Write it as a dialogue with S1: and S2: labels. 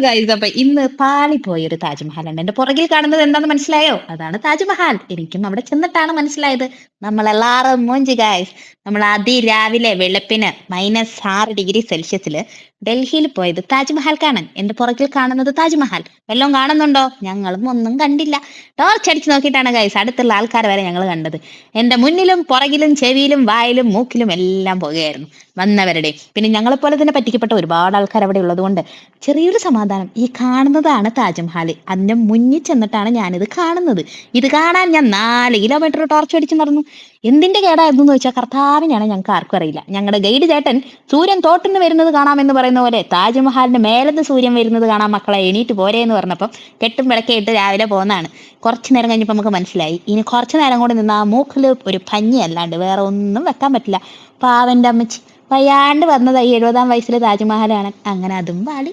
S1: Guys അപ്പൊ ഇന്ന് പാളിപ്പോയൊരു താജ്മഹൽ ഉണ്ട്. എന്റെ പുറകിൽ കാണുന്നത് എന്താണെന്ന് മനസ്സിലായോ? അതാണ് താജ്മഹൽ. എനിക്കും അവിടെ ചെന്നിട്ടാണ് മനസ്സിലായത്. നമ്മളെല്ലാരും മൂഞ്ചി ഗൈസ്. നമ്മൾ അതിരാവിലെ വെളുപ്പിന് -6 ഡിഗ്രി സെൽഷ്യസിൽ ഡൽഹിയിൽ പോയത് താജ്മഹൽ കാണാൻ. എന്റെ പുറകിൽ കാണുന്നത് താജ്മഹൽ. വല്ലതും കാണുന്നുണ്ടോ? ഞങ്ങളും ഒന്നും കണ്ടില്ല. ടോർച്ച് അടിച്ച് നോക്കിയിട്ടാണ് ഗൈസ് അടുത്തുള്ള ആൾക്കാർ വരെ ഞങ്ങൾ കണ്ടത്. എന്റെ മുന്നിലും പുറകിലും ചെവിയിലും വായിലും മൂക്കിലും എല്ലാം പുകയായിരുന്നു വന്നവരുടെ. പിന്നെ ഞങ്ങളെപ്പോലെ തന്നെ പറ്റിക്കപ്പെട്ട ഒരുപാട് ആൾക്കാർ അവിടെ ഉള്ളതുകൊണ്ട് ചെറിയൊരു സമാധാനം. ഈ കാണുന്നതാണ് താജ്മഹൽ. അതിന്റെ മുന്നിൽ ചെന്നിട്ടാണ് ഞാനിത് കാണുന്നത്. ഇത് കാണാൻ ഞാൻ 4 കിലോമീറ്റർ ടോർച്ച് അടിച്ച് നടന്നു. എന്തിന്റെ കേടായിരുന്നു എന്ന് ചോദിച്ചാൽ കർത്താവിനാണ്, ഞങ്ങൾക്ക് ആർക്കും അറിയില്ല. ഞങ്ങളുടെ ഗൈഡ് ചേട്ടൻ സൂര്യൻ തോട്ടുന്ന് വരുന്നത് കാണാമെന്ന് പറയുന്ന പോലെ താജ്മഹലിന്റെ മേലത്ത് സൂര്യൻ വരുന്നത് കാണാൻ മക്കളെ എണീറ്റ് പോരെ എന്ന് പറഞ്ഞപ്പം കെട്ടും വിളക്കെ രാവിലെ പോകുന്നതാണ്. കുറച്ചു നേരം കഴിഞ്ഞപ്പോൾ നമുക്ക് മനസ്സിലായി ഇനി കുറച്ചു നേരം കൂടി നിന്ന് ആ മൂക്കിൽ ഒരു പഞ്ഞി അല്ലാണ്ട് വേറെ ഒന്നും വെക്കാൻ പറ്റില്ല. പാവന്റെ അമ്മച്ചി വയ്യാണ്ട് വന്നതായി 70-ാം വയസ്സിൽ താജ്മഹലാണ്. അങ്ങനെ അതും പാളി.